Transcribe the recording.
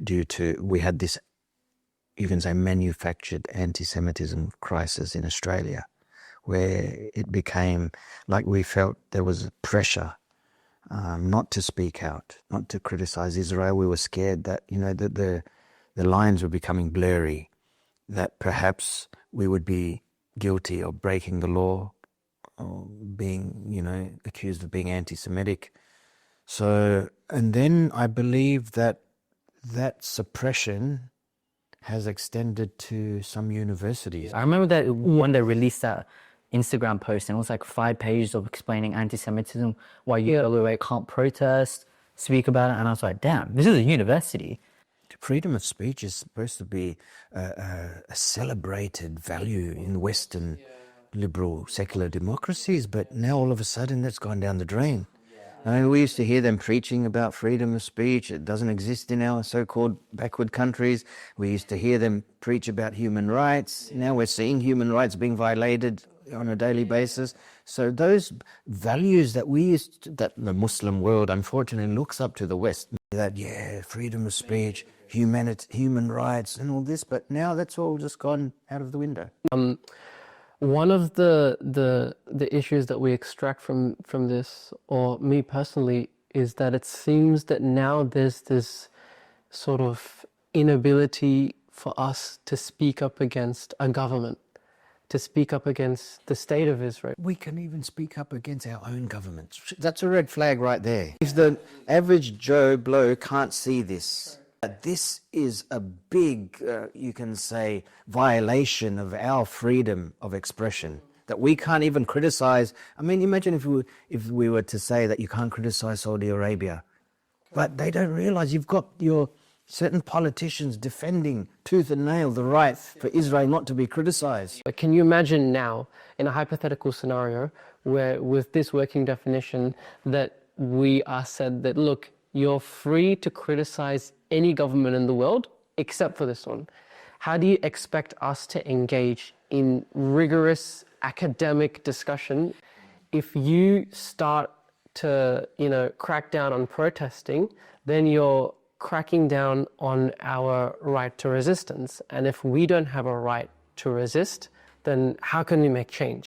due to, we had this, you can say, manufactured anti-Semitism crisis in Australia, where it became like we felt there was pressure not to speak out, not to criticize Israel. We were scared that, that the lines were becoming blurry, that perhaps we would be guilty of breaking the law or being, accused of being anti-Semitic. So, and then I believe that suppression has extended to some universities. I remember that when they released that Instagram post, and it was like 5 pages of explaining anti-Semitism, why you can't protest, speak about it, and I was like, damn, this is a university. Freedom of speech is supposed to be a celebrated value in Western liberal secular democracies, but now all of a sudden that's gone down the drain. I mean, we used to hear them preaching about freedom of speech. It doesn't exist in our so-called backward countries. We used to hear them preach about human rights. Now we're seeing human rights being violated on a daily basis. So those values that that the Muslim world unfortunately looks up to the West, that, freedom of speech, human rights and all this, but now that's all just gone out of the window. One of the issues that we extract from this, or me personally, is that it seems that now there's this sort of inability for us to speak up against a government, to speak up against the state of Israel. We can even speak up against our own government. That's a red flag right there. If the average Joe Blow can't see this, this is a big, you can say, violation of our freedom of expression, that we can't even criticize. I mean, imagine if we were to say that you can't criticize Saudi Arabia, but they don't realize you've got your certain politicians defending tooth and nail the right for Israel not to be criticized. But can you imagine now, in a hypothetical scenario, where with this working definition, that we are said that, look, you're free to criticize any government in the world except for this one. How do you expect us to engage in rigorous academic discussion if you start to, crack down on protesting? Then you're cracking down on our right to resistance. And if we don't have a right to resist, then how can we make change?